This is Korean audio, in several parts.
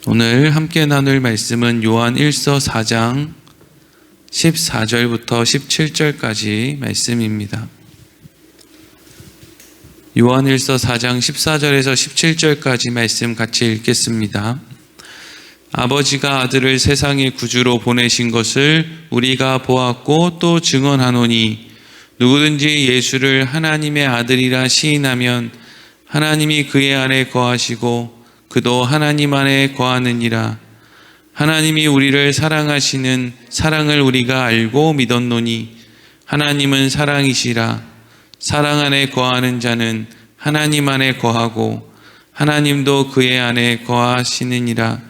오늘 함께 나눌 말씀은 요한 1서 4장 14절부터 17절까지 말씀입니다. 요한 1서 4장 14절에서 17절까지 말씀 같이 읽겠습니다. 아버지가 아들을 세상의 구주로 보내신 것을 우리가 보았고 또 증언하노니 누구든지 예수를 하나님의 아들이라 시인하면 하나님이 그의 안에 거하시고 그도 하나님 안에 거하느니라. 하나님이 우리를 사랑하시는 사랑을 우리가 알고 믿었노니 하나님은 사랑이시라. 사랑 안에 거하는 자는 하나님 안에 거하고 하나님도 그의 안에 거하시느니라.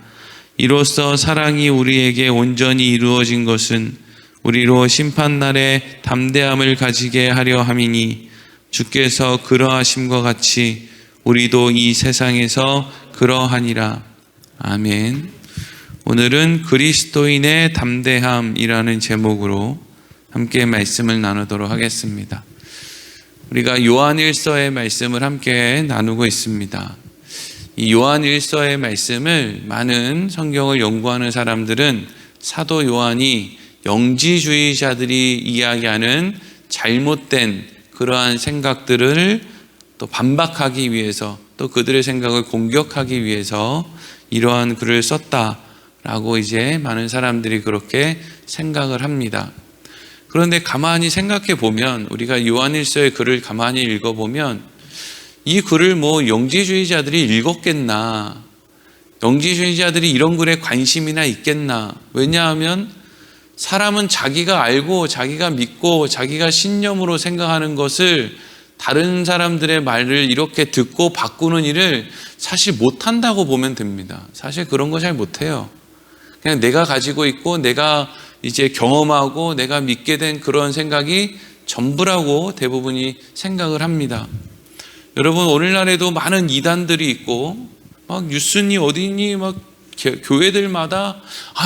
이로써 사랑이 우리에게 온전히 이루어진 것은 우리로 심판날에 담대함을 가지게 하려 함이니 주께서 그러하심과 같이 우리도 이 세상에서 그러하니라. 아멘. 오늘은 그리스도인의 담대함이라는 제목으로 함께 말씀을 나누도록 하겠습니다. 우리가 요한 1서의 말씀을 함께 나누고 있습니다. 이 요한 1서의 말씀을 많은 성경을 연구하는 사람들은 사도 요한이 영지주의자들이 이야기하는 잘못된 그러한 생각들을 또 반박하기 위해서 또 그들의 생각을 공격하기 위해서 이러한 글을 썼다라고 이제 많은 사람들이 그렇게 생각을 합니다. 그런데 가만히 생각해 보면 우리가 요한 1서의 글을 가만히 읽어보면 이 글을 영지주의자들이 읽었겠나, 영지주의자들이 이런 글에 관심이나 있겠나. 왜냐하면 사람은 자기가 알고 자기가 믿고 자기가 신념으로 생각하는 것을 다른 사람들의 말을 이렇게 듣고 바꾸는 일을 사실 못한다고 보면 됩니다. 사실 그런 거 잘 못해요. 그냥 내가 가지고 있고 내가 이제 경험하고 내가 믿게 된 그런 생각이 전부라고 대부분이 생각을 합니다. 여러분, 오늘날에도 많은 이단들이 있고 막 뉴스니 어디니 막 교회들마다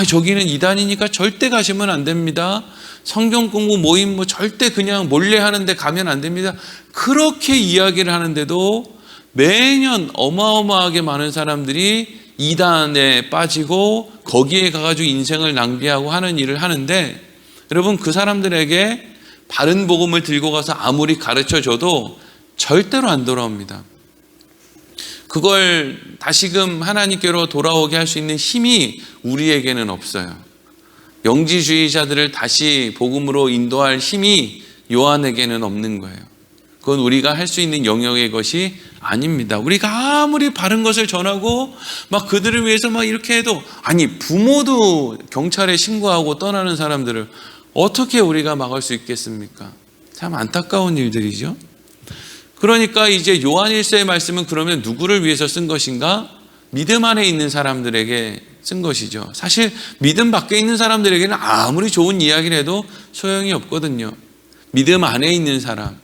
저기는 이단이니까 절대 가시면 안 됩니다. 성경 공부 모임 절대 그냥 몰래 하는데 가면 안 됩니다. 그렇게 이야기를 하는데도 매년 어마어마하게 많은 사람들이 이단에 빠지고 거기에 가가지고 인생을 낭비하고 하는 일을 하는데, 여러분, 그 사람들에게 바른 복음을 들고 가서 아무리 가르쳐줘도 절대로 안 돌아옵니다. 그걸 다시금 하나님께로 돌아오게 할 수 있는 힘이 우리에게는 없어요. 영지주의자들을 다시 복음으로 인도할 힘이 요한에게는 없는 거예요. 그건 우리가 할 수 있는 영역의 것이 아닙니다. 우리가 아무리 바른 것을 전하고 막 그들을 위해서 막 이렇게 해도, 부모도 경찰에 신고하고 떠나는 사람들을 어떻게 우리가 막을 수 있겠습니까? 참 안타까운 일들이죠. 그러니까 이제 요한 1서의 말씀은 그러면 누구를 위해서 쓴 것인가? 믿음 안에 있는 사람들에게 쓴 것이죠. 사실 믿음 밖에 있는 사람들에게는 아무리 좋은 이야기를 해도 소용이 없거든요. 믿음 안에 있는 사람.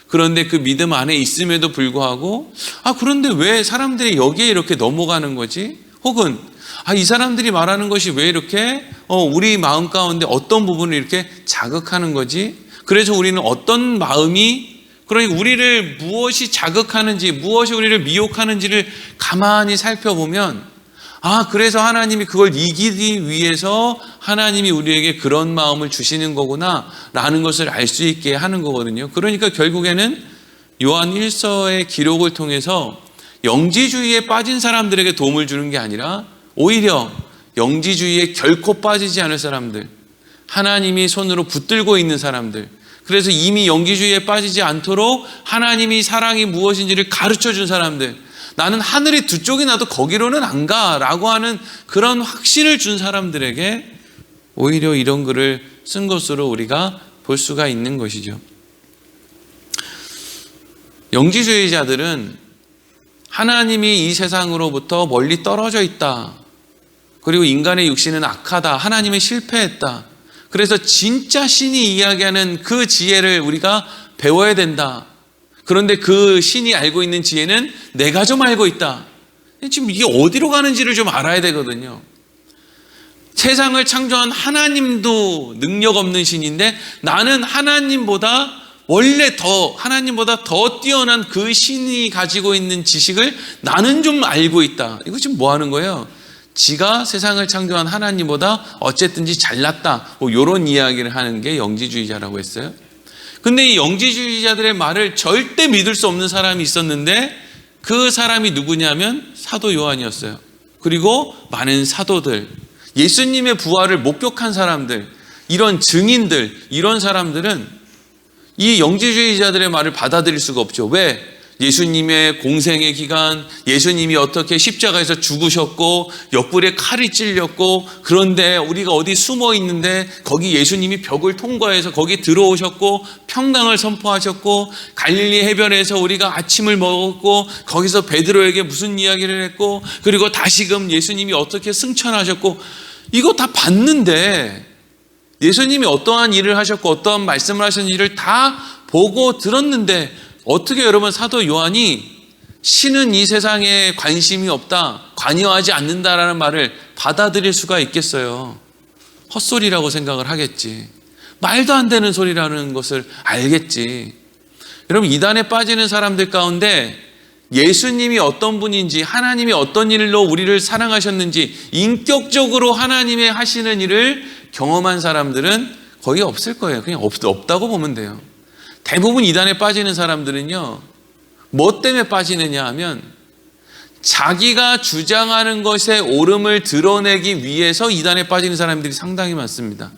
그런데 그 믿음 안에 있음에도 불구하고 그런데 왜 사람들이 여기에 이렇게 넘어가는 거지? 혹은 이 사람들이 말하는 것이 왜 이렇게 우리 마음 가운데 어떤 부분을 이렇게 자극하는 거지? 그래서 우리는 어떤 마음이, 그러니까 우리를 무엇이 자극하는지, 무엇이 우리를 미혹하는지를 가만히 살펴보면 그래서 하나님이 그걸 이기기 위해서 하나님이 우리에게 그런 마음을 주시는 거구나 라는 것을 알 수 있게 하는 거거든요. 그러니까 결국에는 요한 1서의 기록을 통해서 영지주의에 빠진 사람들에게 도움을 주는 게 아니라 오히려 영지주의에 결코 빠지지 않을 사람들, 하나님이 손으로 붙들고 있는 사람들, 그래서 이미 영지주의에 빠지지 않도록 하나님이 사랑이 무엇인지를 가르쳐준 사람들, 나는 하늘이 두 쪽이 나도 거기로는 안 가라고 하는 그런 확신을 준 사람들에게 오히려 이런 글을 쓴 것으로 우리가 볼 수가 있는 것이죠. 영지주의자들은 하나님이 이 세상으로부터 멀리 떨어져 있다, 그리고 인간의 육신은 악하다, 하나님이 실패했다, 그래서 진짜 신이 이야기하는 그 지혜를 우리가 배워야 된다. 그런데 그 신이 알고 있는 지혜는 내가 좀 알고 있다. 지금 이게 어디로 가는지를 좀 알아야 되거든요. 세상을 창조한 하나님도 능력 없는 신인데 나는 하나님보다 더 뛰어난 그 신이 가지고 있는 지식을 나는 좀 알고 있다. 이거 지금 뭐 하는 거예요? 지가 세상을 창조한 하나님보다 어쨌든지 잘났다. 뭐 이런 이야기를 하는 게 영지주의자라고 했어요. 근데 이 영지주의자들의 말을 절대 믿을 수 없는 사람이 있었는데 그 사람이 누구냐면 사도 요한이었어요. 그리고 많은 사도들, 예수님의 부활을 목격한 사람들, 이런 증인들, 이런 사람들은 이 영지주의자들의 말을 받아들일 수가 없죠. 왜? 예수님의 공생의 기간, 예수님이 어떻게 십자가에서 죽으셨고 옆구리에 칼이 찔렸고, 그런데 우리가 어디 숨어 있는데 거기 예수님이 벽을 통과해서 거기 들어오셨고 평강을 선포하셨고, 갈릴리 해변에서 우리가 아침을 먹었고 거기서 베드로에게 무슨 이야기를 했고, 그리고 다시금 예수님이 어떻게 승천하셨고, 이거 다 봤는데, 예수님이 어떠한 일을 하셨고 어떠한 말씀을 하셨는지를 다 보고 들었는데 어떻게 여러분 사도 요한이 신은 이 세상에 관심이 없다, 관여하지 않는다라는 말을 받아들일 수가 있겠어요? 헛소리라고 생각을 하겠지. 말도 안 되는 소리라는 것을 알겠지. 여러분, 이단에 빠지는 사람들 가운데 예수님이 어떤 분인지, 하나님이 어떤 일로 우리를 사랑하셨는지, 인격적으로 하나님의 하시는 일을 경험한 사람들은 거의 없을 거예요. 그냥 없다고 보면 돼요. 대부분 이단에 빠지는 사람들은요, 뭐 때문에 빠지느냐 하면 자기가 주장하는 것의 옳음을 드러내기 위해서 이단에 빠지는 사람들이 상당히 많습니다.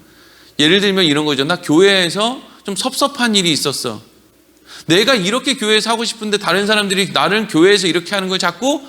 예를 들면 이런 거죠. 나 교회에서 좀 섭섭한 일이 있었어. 내가 이렇게 교회에서 하고 싶은데 다른 사람들이 나를 교회에서 이렇게 하는 걸 자꾸,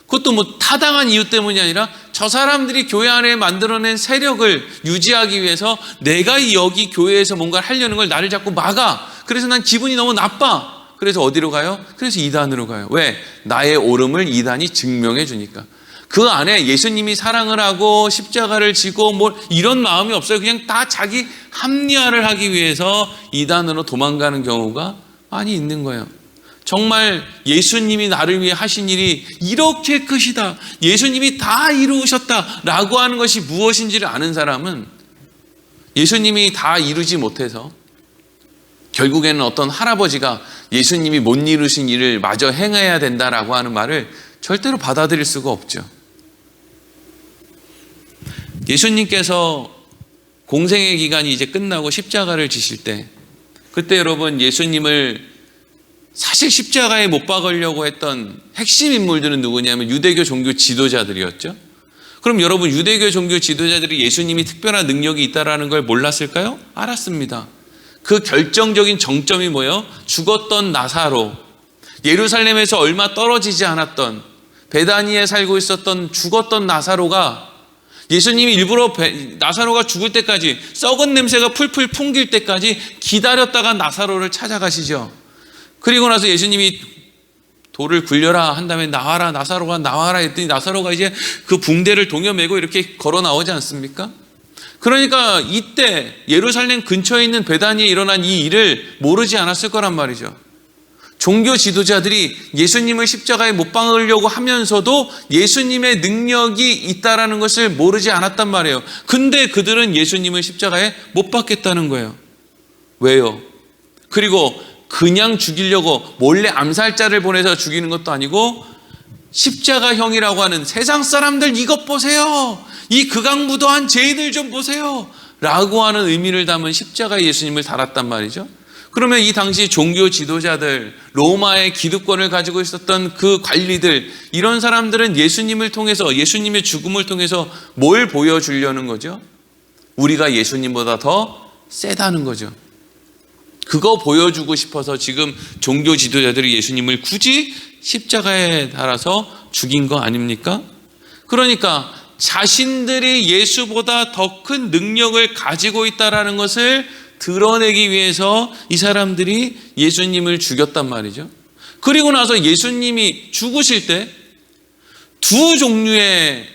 그것도 뭐 타당한 이유 때문이 아니라 저 사람들이 교회 안에 만들어낸 세력을 유지하기 위해서 내가 여기 교회에서 뭔가를 하려는 걸 나를 자꾸 막아. 그래서 난 기분이 너무 나빠. 그래서 어디로 가요? 그래서 이단으로 가요. 왜? 나의 옳음을 이단이 증명해 주니까. 그 안에 예수님이 사랑을 하고 십자가를 지고 뭐 이런 마음이 없어요. 그냥 다 자기 합리화를 하기 위해서 이단으로 도망가는 경우가 많이 있는 거예요. 정말 예수님이 나를 위해 하신 일이 이렇게 크시다, 예수님이 다 이루셨다 라고 하는 것이 무엇인지를 아는 사람은 예수님이 다 이루지 못해서 결국에는 어떤 할아버지가 예수님이 못 이루신 일을 마저 행해야 된다라고 하는 말을 절대로 받아들일 수가 없죠. 예수님께서 공생의 기간이 이제 끝나고 십자가를 지실 때, 그때 여러분 예수님을 사실 십자가에 못 박으려고 했던 핵심 인물들은 누구냐면 유대교 종교 지도자들이었죠. 그럼 여러분, 유대교 종교 지도자들이 예수님이 특별한 능력이 있다는 걸 몰랐을까요? 알았습니다. 그 결정적인 정점이 뭐예요? 죽었던 나사로, 예루살렘에서 얼마 떨어지지 않았던 베다니에 살고 있었던 죽었던 나사로가, 예수님이 일부러 나사로가 죽을 때까지, 썩은 냄새가 풀풀 풍길 때까지 기다렸다가 나사로를 찾아가시죠. 그리고 나서 예수님이 돌을 굴려라 한 다음에 나와라, 나사로가 나와라 했더니 나사로가 이제 그 붕대를 동여매고 이렇게 걸어 나오지 않습니까? 그러니까 이때 예루살렘 근처에 있는 베다니에 일어난 이 일을 모르지 않았을 거란 말이죠. 종교 지도자들이 예수님을 십자가에 못 박으려고 하면서도 예수님의 능력이 있다라는 것을 모르지 않았단 말이에요. 근데 그들은 예수님을 십자가에 못 박겠다는 거예요. 왜요? 그리고 그냥 죽이려고 몰래 암살자를 보내서 죽이는 것도 아니고, 십자가형이라고 하는 세상 사람들 이것 보세요, 이 극악무도한 죄인들 좀 보세요 라고 하는 의미를 담은 십자가에 예수님을 달았단 말이죠. 그러면 이 당시 종교 지도자들, 로마의 기득권을 가지고 있었던 그 관리들, 이런 사람들은 예수님을 통해서, 예수님의 죽음을 통해서 뭘 보여주려는 거죠? 우리가 예수님보다 더 세다는 거죠. 그거 보여주고 싶어서 지금 종교 지도자들이 예수님을 굳이 십자가에 달아서 죽인 거 아닙니까? 그러니까 자신들이 예수보다 더 큰 능력을 가지고 있다는 것을 드러내기 위해서 이 사람들이 예수님을 죽였단 말이죠. 그리고 나서 예수님이 죽으실 때 두 종류의,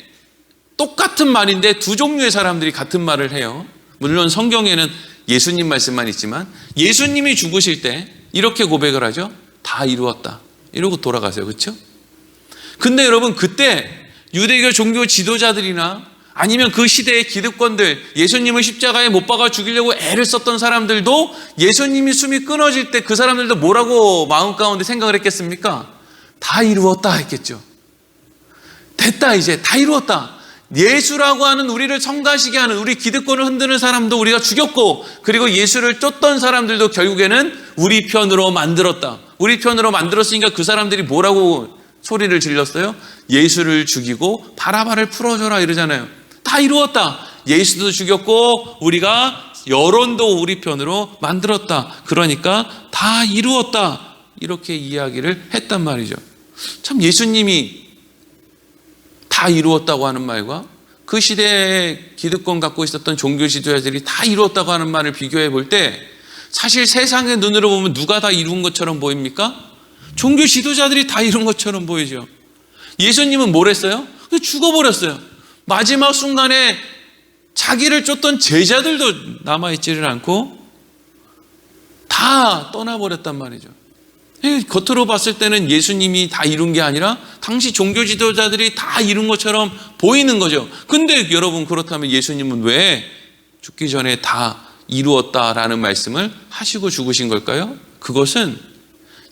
똑같은 말인데 두 종류의 사람들이 같은 말을 해요. 물론 성경에는 예수님 말씀만 있지만 예수님이 죽으실 때 이렇게 고백을 하죠. 다 이루었다. 이러고 돌아가세요. 그렇죠? 근데 여러분, 그때 유대교 종교 지도자들이나 아니면 그 시대의 기득권들, 예수님을 십자가에 못 박아 죽이려고 애를 썼던 사람들도 예수님이 숨이 끊어질 때 그 사람들도 뭐라고 마음 가운데 생각을 했겠습니까? 다 이루었다 했겠죠. 됐다, 이제 다 이루었다. 예수라고 하는 우리를 성가시게 하는 우리 기득권을 흔드는 사람도 우리가 죽였고, 그리고 예수를 쫓던 사람들도 결국에는 우리 편으로 만들었다. 우리 편으로 만들었으니까 그 사람들이 뭐라고 소리를 질렀어요? 예수를 죽이고 바라바를 풀어줘라 이러잖아요. 다 이루었다. 예수도 죽였고 우리가 여론도 우리 편으로 만들었다. 그러니까 다 이루었다. 이렇게 이야기를 했단 말이죠. 참, 예수님이 다 이루었다고 하는 말과 그 시대에 기득권 갖고 있었던 종교 지도자들이 다 이루었다고 하는 말을 비교해 볼 때 사실 세상의 눈으로 보면 누가 다 이룬 것처럼 보입니까? 종교 지도자들이 다 이룬 것처럼 보이죠. 예수님은 뭘 했어요? 그냥 죽어버렸어요. 마지막 순간에 자기를 쫓던 제자들도 남아있지를 않고 다 떠나버렸단 말이죠. 겉으로 봤을 때는 예수님이 다 이룬 게 아니라 당시 종교 지도자들이 다 이룬 것처럼 보이는 거죠. 근데 여러분, 그렇다면 예수님은 왜 죽기 전에 다 이루었다라는 말씀을 하시고 죽으신 걸까요? 그것은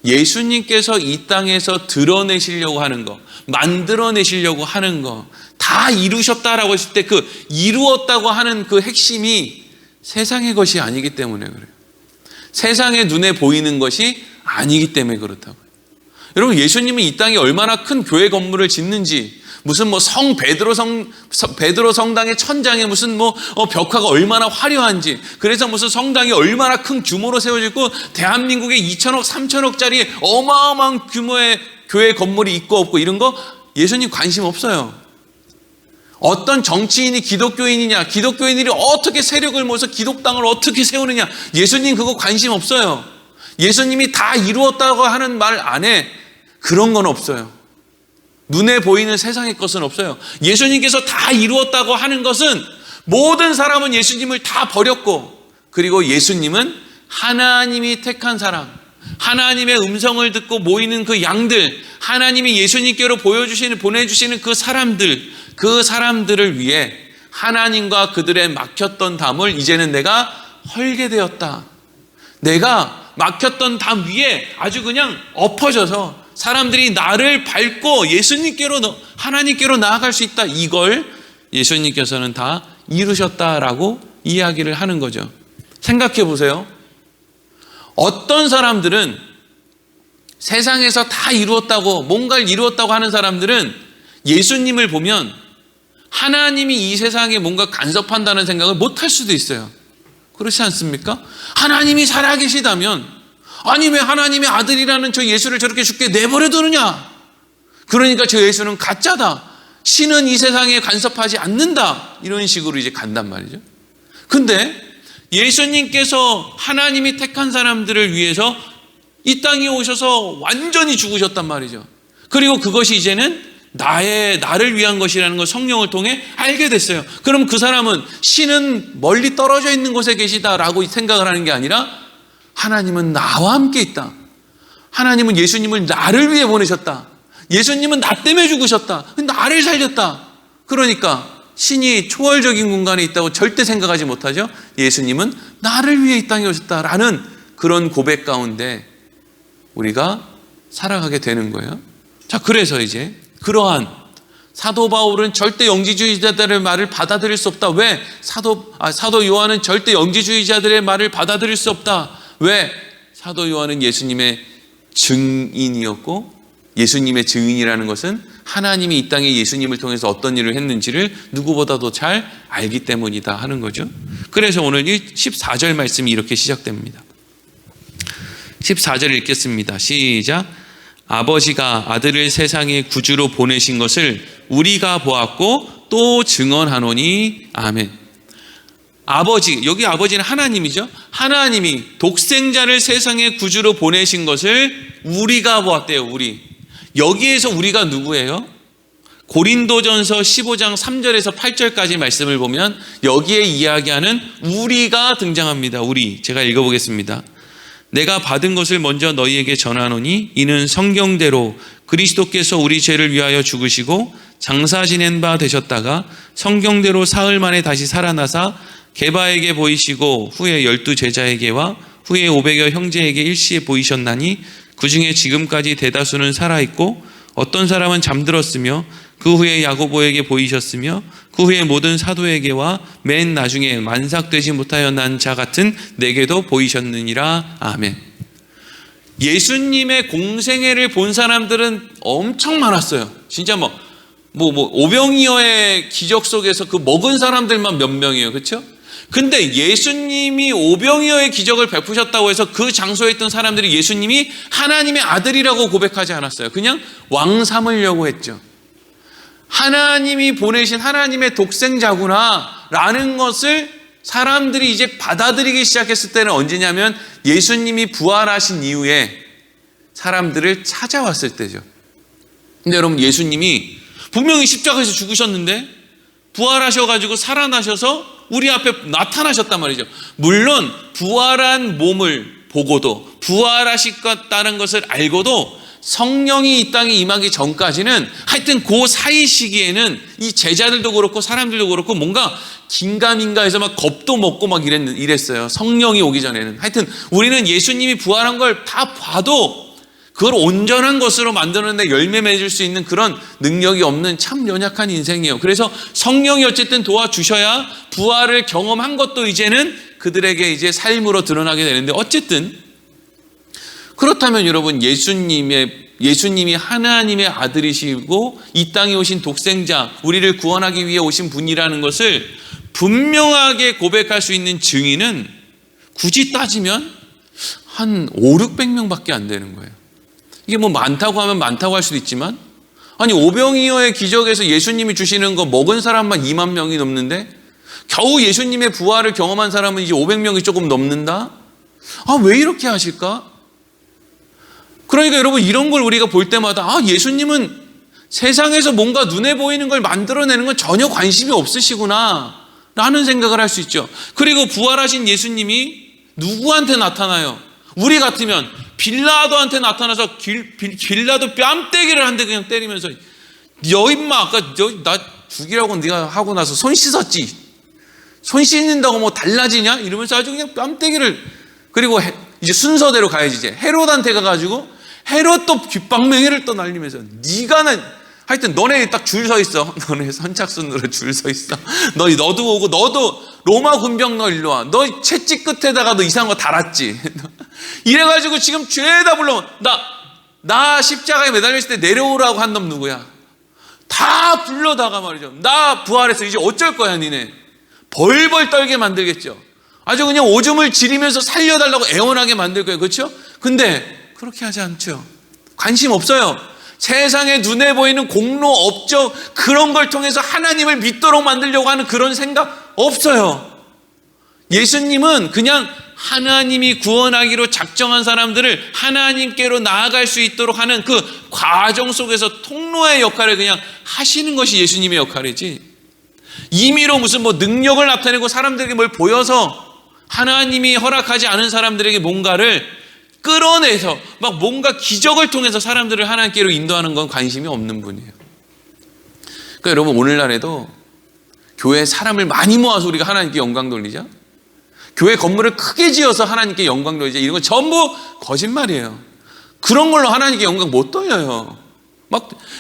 예수님께서 이 땅에서 드러내시려고 하는 거, 만들어내시려고 하는 거, 다 이루셨다라고 했을 때 그 이루었다고 하는 그 핵심이 세상의 것이 아니기 때문에 그래요. 세상의 눈에 보이는 것이 아니기 때문에 그렇다고요. 여러분, 예수님은 이 땅에 얼마나 큰 교회 건물을 짓는지, 무슨 뭐 베드로 성당의 천장에 무슨 벽화가 얼마나 화려한지, 그래서 무슨 성당이 얼마나 큰 규모로 세워지고 대한민국에 2천억, 3천억짜리 어마어마한 규모의 교회 건물이 있고 없고 이런 거 예수님 관심 없어요. 어떤 정치인이 기독교인이냐, 기독교인들이 어떻게 세력을 모아서 기독당을 어떻게 세우느냐, 예수님 그거 관심 없어요. 예수님이 다 이루었다고 하는 말 안에 그런 건 없어요. 눈에 보이는 세상의 것은 없어요. 예수님께서 다 이루었다고 하는 것은 모든 사람은 예수님을 다 버렸고, 그리고 예수님은 하나님이 택한 사람, 하나님의 음성을 듣고 모이는 그 양들, 하나님이 예수님께로 보내주시는 그 사람들을 위해 하나님과 그들의 막혔던 담을 이제는 내가 헐게 되었다. 내가 막혔던 담 위에 아주 그냥 엎어져서 사람들이 나를 밟고 하나님께로 나아갈 수 있다. 이걸 예수님께서는 다 이루셨다라고 이야기를 하는 거죠. 생각해 보세요. 어떤 사람들은 세상에서 다 이루었다고, 뭔가를 이루었다고 하는 사람들은 예수님을 보면 하나님이 이 세상에 뭔가 간섭한다는 생각을 못 할 수도 있어요. 그렇지 않습니까? 하나님이 살아계시다면, 아니 왜 하나님의 아들이라는 저 예수를 저렇게 죽게 내버려 두느냐? 그러니까 저 예수는 가짜다. 신은 이 세상에 간섭하지 않는다. 이런 식으로 이제 간단 말이죠. 근데 예수님께서 하나님이 택한 사람들을 위해서 이 땅에 오셔서 완전히 죽으셨단 말이죠. 그리고 그것이 이제는 나를 위한 것이라는 걸 성령을 통해 알게 됐어요. 그럼 그 사람은 신은 멀리 떨어져 있는 곳에 계시다라고 생각을 하는 게 아니라 하나님은 나와 함께 있다. 하나님은 예수님을 나를 위해 보내셨다. 예수님은 나 때문에 죽으셨다. 나를 살렸다. 그러니까 신이 초월적인 공간에 있다고 절대 생각하지 못하죠. 예수님은 나를 위해 이 땅에 오셨다라는 그런 고백 가운데 우리가 살아가게 되는 거예요. 자, 그래서 이제 그러한 사도 바울은 절대 영지주의자들의 말을 받아들일 수 없다. 왜? 사도 요한은 절대 영지주의자들의 말을 받아들일 수 없다. 왜? 사도 요한은 예수님의 증인이었고, 예수님의 증인이라는 것은 하나님이 이 땅에 예수님을 통해서 어떤 일을 했는지를 누구보다도 잘 알기 때문이다 하는 거죠. 그래서 오늘 14절 말씀이 이렇게 시작됩니다. 14절 읽겠습니다. 시작. 아버지가 아들을 세상의 구주로 보내신 것을 우리가 보았고 또 증언하노니. 아멘. 아버지, 여기 아버지는 하나님이죠. 하나님이 독생자를 세상의 구주로 보내신 것을 우리가 보았대요. 우리. 여기에서 우리가 누구예요? 고린도전서 15장 3절에서 8절까지 말씀을 보면 여기에 이야기하는 우리가 등장합니다. 우리. 제가 읽어보겠습니다. 내가 받은 것을 먼저 너희에게 전하노니 이는 성경대로 그리스도께서 우리 죄를 위하여 죽으시고 장사 지낸 바 되셨다가 성경대로 사흘 만에 다시 살아나사 게바에게 보이시고 후에 12 제자에게와 후에 500여 형제에게 일시에 보이셨나니 그 중에 지금까지 대다수는 살아있고 어떤 사람은 잠들었으며 그 후에 야고보에게 보이셨으며 그 후에 모든 사도에게와 맨 나중에 만삭되지 못하여 난 자 같은 내게도 보이셨느니라. 아멘. 예수님의 공생애를 본 사람들은 엄청 많았어요. 진짜 오병이어의 기적 속에서 그 먹은 사람들만 몇 명이에요. 그렇죠? 근데 예수님이 오병이어의 기적을 베푸셨다고 해서 그 장소에 있던 사람들이 예수님이 하나님의 아들이라고 고백하지 않았어요. 그냥 왕 삼으려고 했죠. 하나님이 보내신 하나님의 독생자구나 라는 것을 사람들이 이제 받아들이기 시작했을 때는 언제냐면 예수님이 부활하신 이후에 사람들을 찾아왔을 때죠. 근데 여러분, 예수님이 분명히 십자가에서 죽으셨는데 부활하셔가지고 살아나셔서 우리 앞에 나타나셨단 말이죠. 물론 부활한 몸을 보고도 부활하셨다는 것을 알고도 성령이 이 땅에 임하기 전까지는 하여튼 그 사이 시기에는 이 제자들도 그렇고 사람들도 그렇고 뭔가 긴가민가해서 막 겁도 먹고 막 이랬어요. 성령이 오기 전에는. 하여튼 우리는 예수님이 부활한 걸 다 봐도 그걸 온전한 것으로 만드는데 열매 맺을 수 있는 그런 능력이 없는 참 연약한 인생이에요. 그래서 성령이 어쨌든 도와주셔야 부활을 경험한 것도 이제는 그들에게 이제 삶으로 드러나게 되는데, 어쨌든 그렇다면 여러분, 예수님이 하나님의 아들이시고 이 땅에 오신 독생자, 우리를 구원하기 위해 오신 분이라는 것을 분명하게 고백할 수 있는 증인은 굳이 따지면 한 500~600명밖에 안 되는 거예요. 이게 많다고 하면 많다고 할 수도 있지만, 아니 오병이어의 기적에서 예수님이 주시는 거 먹은 사람만 2만 명이 넘는데 겨우 예수님의 부활을 경험한 사람은 이제 500명이 조금 넘는다? 왜 이렇게 하실까? 그러니까 여러분, 이런 걸 우리가 볼 때마다 예수님은 세상에서 뭔가 눈에 보이는 걸 만들어내는 건 전혀 관심이 없으시구나 라는 생각을 할 수 있죠. 그리고 부활하신 예수님이 누구한테 나타나요? 우리 같으면 빌라도한테 나타나서 빌라도 뺨때기를 한 대 그냥 때리면서, 너 임마 아까 나 죽이라고 네가 하고 나서 손 씻었지? 손 씻는다고 달라지냐? 이러면서 아주 그냥 뺨때기를. 그리고 이제 순서대로 가야지. 이제 헤롯한테 가가지고 헤롯도 귓방맹이를 또 날리면서, 하여튼 너네 딱 줄 서 있어. 너네 선착순으로 줄 서 있어. 너도 오고, 너도 로마 군병 너 일로 와. 너 채찍 끝에다가 너 이상한 거 달았지. 이래가지고 지금 죄다 불러. 나 십자가에 매달려 있을 때 내려오라고 한 놈 누구야? 다 불러다가 말이죠. 나 부활해서 이제 어쩔 거야 니네. 벌벌 떨게 만들겠죠. 아주 그냥 오줌을 지리면서 살려달라고 애원하게 만들 거예요. 그렇죠? 근데 그렇게 하지 않죠. 관심 없어요. 세상에 눈에 보이는 공로, 업적, 그런 걸 통해서 하나님을 믿도록 만들려고 하는 그런 생각 없어요. 예수님은 그냥 하나님이 구원하기로 작정한 사람들을 하나님께로 나아갈 수 있도록 하는 그 과정 속에서 통로의 역할을 그냥 하시는 것이 예수님의 역할이지, 임의로 무슨 능력을 나타내고 사람들에게 뭘 보여서 하나님이 허락하지 않은 사람들에게 뭔가를 끌어내서 뭔가 기적을 통해서 사람들을 하나님께로 인도하는 건 관심이 없는 분이에요. 그러니까 여러분, 오늘날에도 교회에 사람을 많이 모아서 우리가 하나님께 영광 돌리자, 교회 건물을 크게 지어서 하나님께 영광 돌리자, 이런 건 전부 거짓말이에요. 그런 걸로 하나님께 영광 못 돌려요.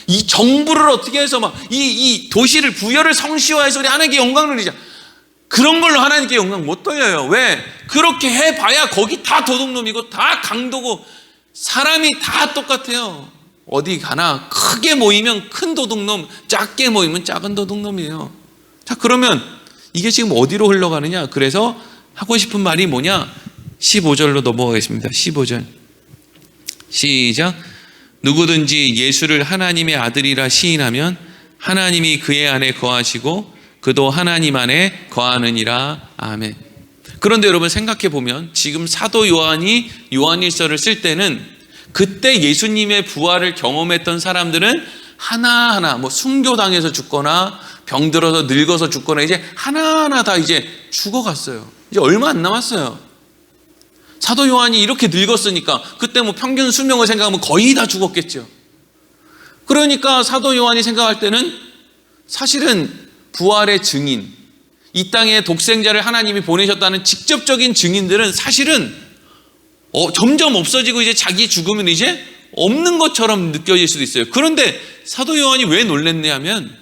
이 정부를 어떻게 해서 이 도시를, 부여를 성시화해서 우리 하나님께 영광 돌리자, 그런 걸로 하나님께 영광 못 돌려요. 왜? 그렇게 해봐야 거기 다 도둑놈이고 다 강도고 사람이 다 똑같아요. 어디 가나 크게 모이면 큰 도둑놈, 작게 모이면 작은 도둑놈이에요. 자, 그러면 이게 지금 어디로 흘러가느냐? 그래서 하고 싶은 말이 뭐냐? 15절로 넘어가겠습니다. 15절 시작. 누구든지 예수를 하나님의 아들이라 시인하면 하나님이 그의 안에 거하시고 그도 하나님 안에 거하느니라. 아멘. 그런데 여러분, 생각해 보면 지금 사도 요한이 요한일서를 쓸 때는 그때 예수님의 부활을 경험했던 사람들은 하나하나 순교당해서 죽거나 병들어서 늙어서 죽거나 이제 하나하나 다 이제 죽어갔어요. 이제 얼마 안 남았어요. 사도 요한이 이렇게 늙었으니까 그때 평균 수명을 생각하면 거의 다 죽었겠죠. 그러니까 사도 요한이 생각할 때는 사실은 부활의 증인, 이 땅에 독생자를 하나님이 보내셨다는 직접적인 증인들은 사실은 점점 없어지고 이제 자기 죽음은 이제 없는 것처럼 느껴질 수도 있어요. 그런데 사도 요한이 왜 놀랬냐 하면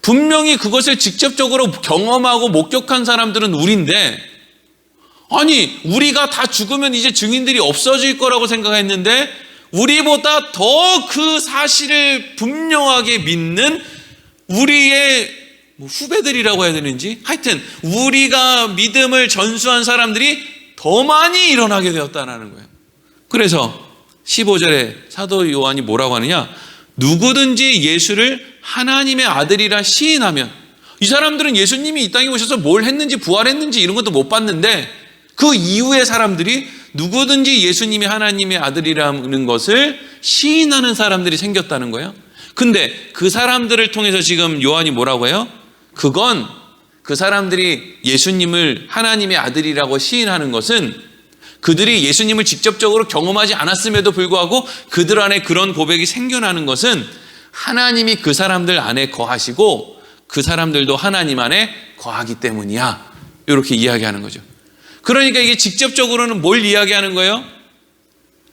분명히 그것을 직접적으로 경험하고 목격한 사람들은 우리인데, 아니 우리가 다 죽으면 이제 증인들이 없어질 거라고 생각했는데 우리보다 더 그 사실을 분명하게 믿는 우리의 후배들이라고 해야 되는지, 하여튼 우리가 믿음을 전수한 사람들이 더 많이 일어나게 되었다는 거예요. 그래서 15절에 사도 요한이 뭐라고 하느냐, 누구든지 예수를 하나님의 아들이라 시인하면, 이 사람들은 예수님이 이 땅에 오셔서 뭘 했는지 부활했는지 이런 것도 못 봤는데 그 이후의 사람들이 누구든지 예수님이 하나님의 아들이라는 것을 시인하는 사람들이 생겼다는 거예요. 근데 그 사람들을 통해서 지금 요한이 뭐라고 해요? 그건 그 사람들이 예수님을 하나님의 아들이라고 시인하는 것은 그들이 예수님을 직접적으로 경험하지 않았음에도 불구하고 그들 안에 그런 고백이 생겨나는 것은 하나님이 그 사람들 안에 거하시고 그 사람들도 하나님 안에 거하기 때문이야. 이렇게 이야기하는 거죠. 그러니까 이게 직접적으로는 뭘 이야기하는 거예요?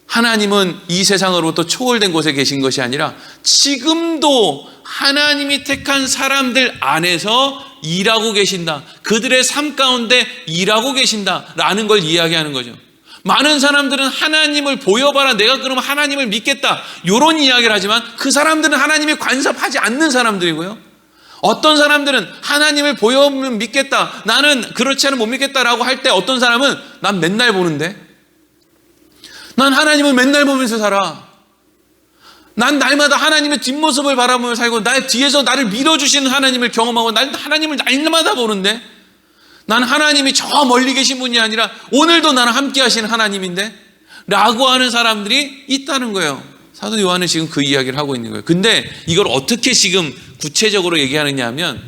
하나님은 이 세상으로부터 초월된 곳에 계신 것이 아니라 지금도 하나님이 택한 사람들 안에서 일하고 계신다. 그들의 삶 가운데 일하고 계신다라는 걸 이야기하는 거죠. 많은 사람들은 하나님을 보여봐라, 내가 그러면 하나님을 믿겠다, 이런 이야기를 하지만 그 사람들은 하나님이 간섭하지 않는 사람들이고요. 어떤 사람들은 하나님을 보여보면 믿겠다, 나는 그렇지 않으면 못 믿겠다라고 할 때 어떤 사람은 난 맨날 보는데, 난 하나님을 맨날 보면서 살아, 난 날마다 하나님의 뒷모습을 바라보며 살고 나의 뒤에서 나를 밀어주시는 하나님을 경험하고 난 하나님을 날마다 보는데, 난 하나님이 저 멀리 계신 분이 아니라 오늘도 나랑 함께 하시는 하나님인데 라고 하는 사람들이 있다는 거예요. 사도 요한은 지금 그 이야기를 하고 있는 거예요. 근데 이걸 어떻게 지금 구체적으로 얘기하느냐 하면,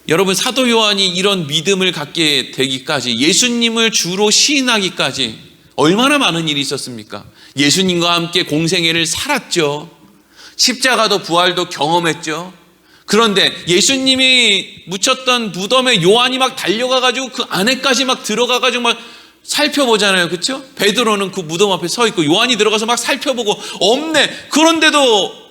여러분 사도 요한이 이런 믿음을 갖게 되기까지, 예수님을 주로 시인하기까지 얼마나 많은 일이 있었습니까? 예수님과 함께 공생애를 살았죠. 십자가도 부활도 경험했죠. 그런데 예수님이 묻혔던 무덤에 요한이 막 달려가가지고 그 안에까지 막 들어가가지고 막 살펴보잖아요. 그렇죠? 베드로는 그 무덤 앞에 서 있고 요한이 들어가서 막 살펴보고 없네. 그런데도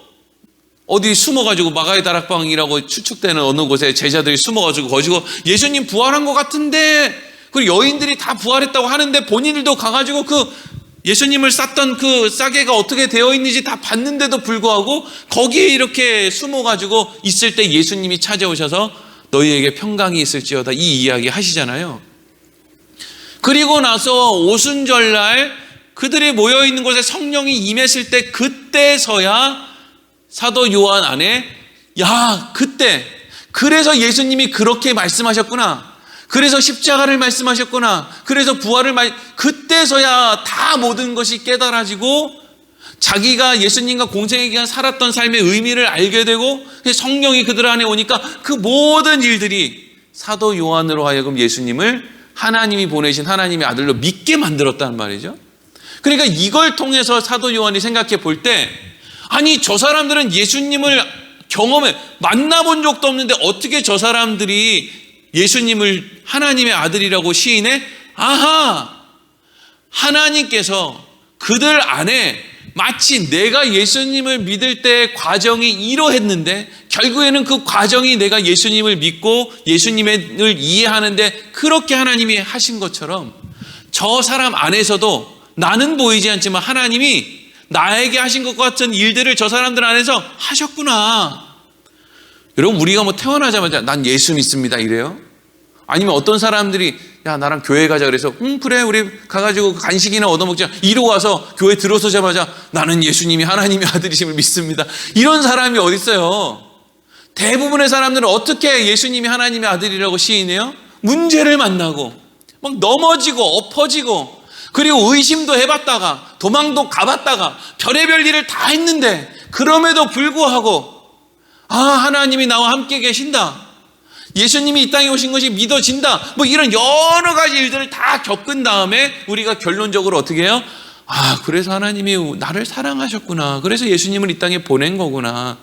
어디 숨어가지고 마가의 다락방이라고 추측되는 어느 곳에 제자들이 숨어가지고 거지고 예수님 부활한 것 같은데, 그리고 여인들이 다 부활했다고 하는데 본인들도 가가지고 그 예수님을 쌌던 그 싸개가 어떻게 되어 있는지 다 봤는데도 불구하고 거기에 이렇게 숨어가지고 있을 때 예수님이 찾아오셔서 너희에게 평강이 있을지어다, 이 이야기 하시잖아요. 그리고 나서 오순절날 그들이 모여있는 곳에 성령이 임했을 때 그때서야 사도 요한 안에, 야, 그때 그래서 예수님이 그렇게 말씀하셨구나, 그래서 십자가를 말씀하셨구나, 그래서 부활을 그때서야 다 모든 것이 깨달아지고 자기가 예수님과 공생의 기간 살았던 삶의 의미를 알게 되고 성령이 그들 안에 오니까 그 모든 일들이 사도 요한으로 하여금 예수님을 하나님이 보내신 하나님의 아들로 믿게 만들었다는 말이죠. 그러니까 이걸 통해서 사도 요한이 생각해 볼 때, 아니 저 사람들은 예수님을 경험해 만나본 적도 없는데 어떻게 저 사람들이 예수님을 하나님의 아들이라고 시인해? 아하, 하나님께서 그들 안에 마치 내가 예수님을 믿을 때의 과정이 이러했는데 결국에는 그 과정이 내가 예수님을 믿고 예수님을 이해하는데 그렇게 하나님이 하신 것처럼 저 사람 안에서도 나는 보이지 않지만 하나님이 나에게 하신 것 같은 일들을 저 사람들 안에서 하셨구나. 여러분, 우리가 뭐 태어나자마자 난 예수 믿습니다 이래요? 아니면 어떤 사람들이 야 나랑 교회 가자 그래서 그래 우리 가가지고 간식이나 얻어먹자 이러고 와서 교회 들어서자마자 나는 예수님이 하나님의 아들이심을 믿습니다, 이런 사람이 어디 있어요? 대부분의 사람들은 어떻게 예수님이 하나님의 아들이라고 시인해요? 문제를 만나고 막 넘어지고 엎어지고 그리고 의심도 해봤다가 도망도 가봤다가 별의별 일을 다 했는데 그럼에도 불구하고 아 하나님이 나와 함께 계신다, 예수님이 이 땅에 오신 것이 믿어진다, 뭐 이런 여러 가지 일들을 다 겪은 다음에 우리가 결론적으로 어떻게 해요? 아 그래서 하나님이 나를 사랑하셨구나, 그래서 예수님을 이 땅에 보낸 거구나.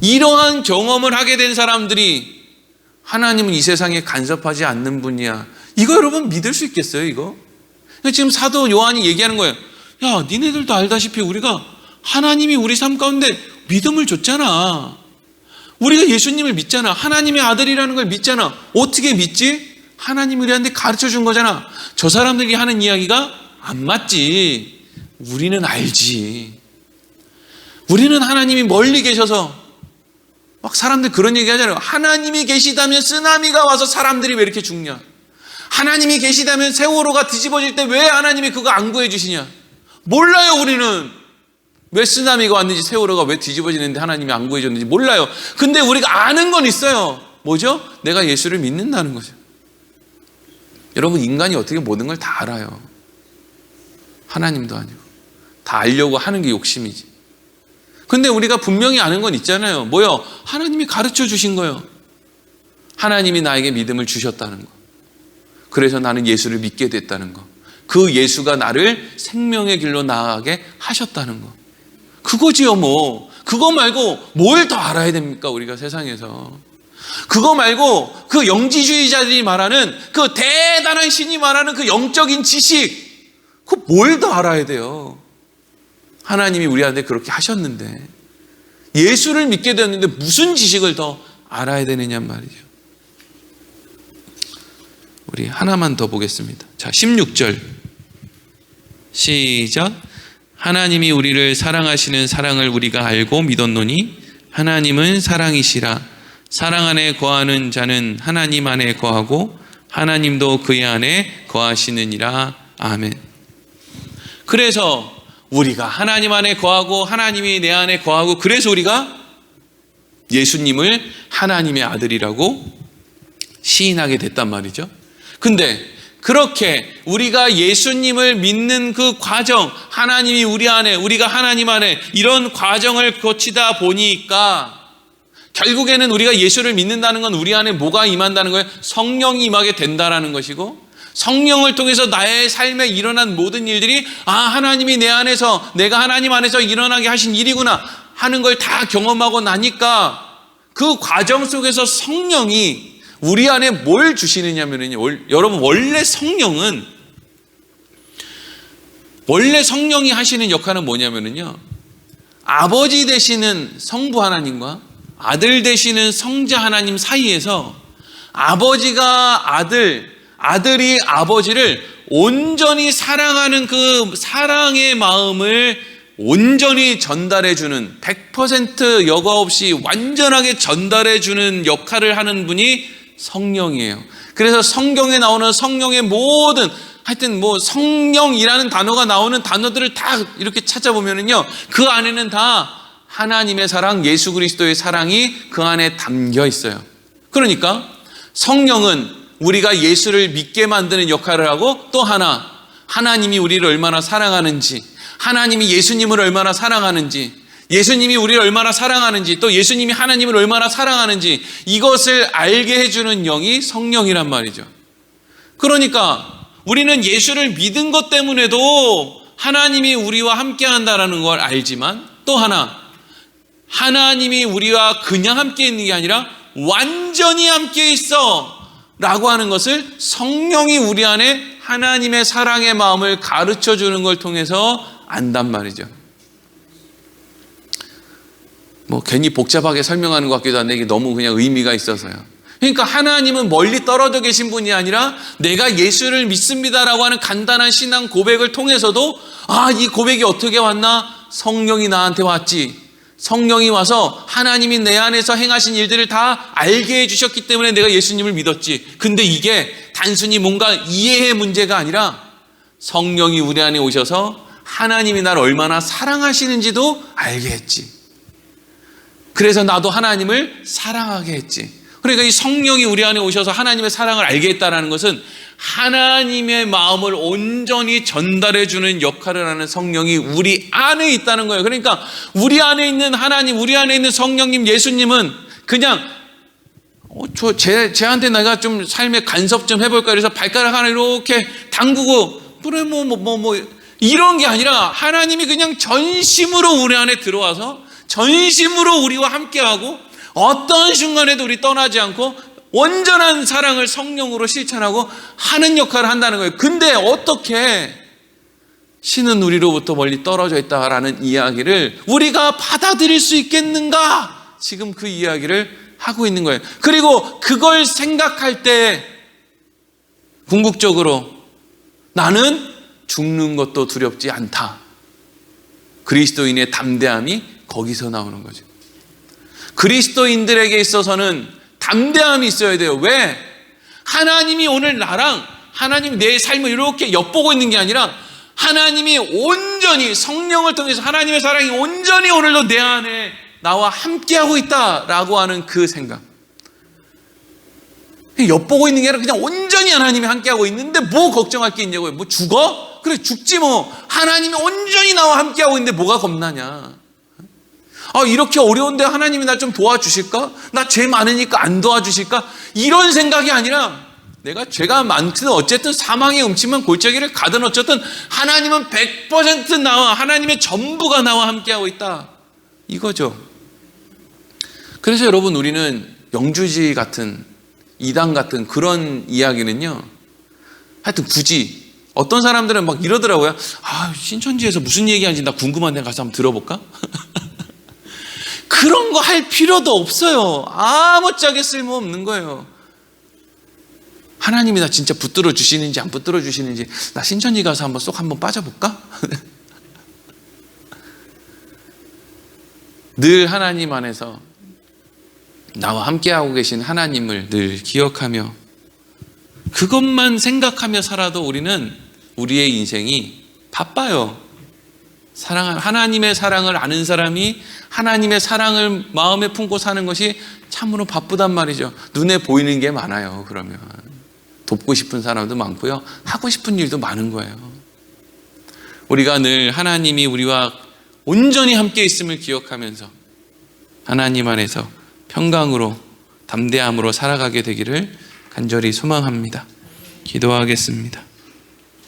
이러한 경험을 하게 된 사람들이 하나님은 이 세상에 간섭하지 않는 분이야, 이거 여러분 믿을 수 있겠어요? 이거 지금 사도 요한이 얘기하는 거예요. 야 니네들도 알다시피 우리가 하나님이 우리 삶 가운데 믿음을 줬잖아. 우리가 예수님을 믿잖아. 하나님의 아들이라는 걸 믿잖아. 어떻게 믿지? 하나님이 우리한테 가르쳐 준 거잖아. 저 사람들이 하는 이야기가 안 맞지. 우리는 알지. 우리는 하나님이 멀리 계셔서 막 사람들 그런 얘기 하잖아요. 하나님이 계시다면 쓰나미가 와서 사람들이 왜 이렇게 죽냐? 하나님이 계시다면 세월호가 뒤집어질 때 왜 하나님이 그거 안 구해 주시냐? 몰라요. 우리는 왜 쓰나미가 왔는지, 세월호가 왜 뒤집어지는데 하나님이 안 구해 줬는지 몰라요. 근데 우리가 아는 건 있어요. 뭐죠? 내가 예수를 믿는다는 거죠. 여러분, 인간이 어떻게 모든 걸 다 알아요? 하나님도 아니고. 다 알려고 하는 게 욕심이지. 근데 우리가 분명히 아는 건 있잖아요. 뭐요? 하나님이 가르쳐 주신 거예요. 하나님이 나에게 믿음을 주셨다는 거. 그래서 나는 예수를 믿게 됐다는 거. 그 예수가 나를 생명의 길로 나아가게 하셨다는 거. 그거지요, 뭐. 그거 말고 뭘 더 알아야 됩니까, 우리가 세상에서. 그거 말고 그 영지주의자들이 말하는 그 대단한 신이 말하는 그 영적인 지식, 그거 뭘 더 알아야 돼요? 하나님이 우리한테 그렇게 하셨는데, 예수를 믿게 되었는데 무슨 지식을 더 알아야 되느냐 말이죠. 우리 하나만 더 보겠습니다. 자, 16절 시작. 하나님이 우리를 사랑하시는 사랑을 우리가 알고 믿었노니 하나님은 사랑이시라. 사랑 안에 거하는 자는 하나님 안에 거하고 하나님도 그의 안에 거하시느니라. 아멘. 그래서 우리가 하나님 안에 거하고 하나님이 내 안에 거하고, 그래서 우리가 예수님을 하나님의 아들이라고 시인하게 됐단 말이죠. 근데 그렇게 우리가 예수님을 믿는 그 과정, 하나님이 우리 안에, 우리가 하나님 안에, 이런 과정을 거치다 보니까 결국에는 우리가 예수를 믿는다는 건 우리 안에 뭐가 임한다는 거예요? 성령이 임하게 된다라는 것이고, 성령을 통해서 나의 삶에 일어난 모든 일들이 하나님이 내 안에서, 내가 하나님 안에서 일어나게 하신 일이구나 하는 걸 다 경험하고 나니까 그 과정 속에서 성령이 우리 안에 뭘 주시느냐면요, 여러분, 원래 성령이 하시는 역할은 뭐냐면요, 아버지 되시는 성부 하나님과 아들 되시는 성자 하나님 사이에서 아버지가 아들이 아버지를 온전히 사랑하는 그 사랑의 마음을 온전히 전달해주는, 100% 여과 없이 완전하게 전달해주는 역할을 하는 분이 성령이에요. 그래서 성경에 나오는 성령의 모든, 하여튼 뭐 성령이라는 단어가 나오는 단어들을 다 이렇게 찾아보면은요, 그 안에는 다 하나님의 사랑, 예수 그리스도의 사랑이 그 안에 담겨 있어요. 그러니까 성령은 우리가 예수를 믿게 만드는 역할을 하고, 또 하나, 하나님이 우리를 얼마나 사랑하는지, 하나님이 예수님을 얼마나 사랑하는지, 예수님이 우리를 얼마나 사랑하는지, 또 예수님이 하나님을 얼마나 사랑하는지, 이것을 알게 해주는 영이 성령이란 말이죠. 그러니까 우리는 예수를 믿은 것 때문에도 하나님이 우리와 함께 한다는 걸 알지만, 또 하나, 하나님이 우리와 그냥 함께 있는 게 아니라 완전히 함께 있어 라고 하는 것을 성령이 우리 안에 하나님의 사랑의 마음을 가르쳐 주는 걸 통해서 안단 말이죠. 뭐 괜히 복잡하게 설명하는 것 같기도 한데 이게 너무 그냥 의미가 있어서요. 그러니까 하나님은 멀리 떨어져 계신 분이 아니라 내가 예수를 믿습니다라고 하는 간단한 신앙 고백을 통해서도, 이 고백이 어떻게 왔나? 성령이 나한테 왔지. 성령이 와서 하나님이 내 안에서 행하신 일들을 다 알게 해주셨기 때문에 내가 예수님을 믿었지. 근데 이게 단순히 뭔가 이해의 문제가 아니라 성령이 우리 안에 오셔서 하나님이 나를 얼마나 사랑하시는지도 알게 했지. 그래서 나도 하나님을 사랑하게 했지. 그러니까 이 성령이 우리 안에 오셔서 하나님의 사랑을 알게 했다는 것은 하나님의 마음을 온전히 전달해 주는 역할을 하는 성령이 우리 안에 있다는 거예요. 그러니까 우리 안에 있는 하나님, 우리 안에 있는 성령님, 예수님은 그냥 쟤한테 내가 좀 삶에 간섭 좀 해볼까 그래서 발가락 하나 이렇게 담그고 그래 뭐 이런 게 아니라 하나님이 그냥 전심으로 우리 안에 들어와서 전심으로 우리와 함께하고 어떤 순간에도 우리 떠나지 않고 온전한 사랑을 성령으로 실천하고 하는 역할을 한다는 거예요. 근데 어떻게 신은 우리로부터 멀리 떨어져 있다라는 이야기를 우리가 받아들일 수 있겠는가? 지금 그 이야기를 하고 있는 거예요. 그리고 그걸 생각할 때 궁극적으로 나는 죽는 것도 두렵지 않다. 그리스도인의 담대함이 거기서 나오는 거죠. 그리스도인들에게 있어서는 담대함이 있어야 돼요. 왜? 하나님이 오늘 나랑 하나님이 내 삶을 이렇게 엿보고 있는 게 아니라 하나님이 온전히 성령을 통해서 하나님의 사랑이 온전히 오늘도 내 안에 나와 함께하고 있다라고 하는 그 생각. 엿보고 있는 게 아니라 그냥 온전히 하나님이 함께하고 있는데 뭐 걱정할 게 있냐고요. 뭐 죽어? 그래 죽지 뭐. 하나님이 온전히 나와 함께하고 있는데 뭐가 겁나냐. 이렇게 어려운데 하나님이 나 좀 도와주실까? 나 죄 많으니까 안 도와주실까? 이런 생각이 아니라 내가 죄가 많든 어쨌든 사망의 음침한 골짜기를 가든 어쨌든 하나님은 100% 나와, 하나님의 전부가 나와 함께하고 있다. 이거죠. 그래서 여러분, 우리는 영주지 같은 이단 같은 그런 이야기는요, 하여튼 굳이 어떤 사람들은 막 이러더라고요. 신천지에서 무슨 얘기하는지 나 궁금한데 가서 한번 들어볼까? 그런 거 할 필요도 없어요. 아무짝에 쓸모없는 거예요. 하나님이 나 진짜 붙들어 주시는지 안 붙들어 주시는지 나 신천지 가서 한번 쏙 한번 빠져볼까? 늘 하나님 안에서 나와 함께하고 계신 하나님을 늘 기억하며 그것만 생각하며 살아도 우리는 우리의 인생이 바빠요. 하나님의 사랑을 아는 사람이 하나님의 사랑을 마음에 품고 사는 것이 참으로 바쁘단 말이죠. 눈에 보이는 게 많아요. 그러면 돕고 싶은 사람도 많고요, 하고 싶은 일도 많은 거예요. 우리가 늘 하나님이 우리와 온전히 함께 있음을 기억하면서 하나님 안에서 평강으로 담대함으로 살아가게 되기를 간절히 소망합니다. 기도하겠습니다.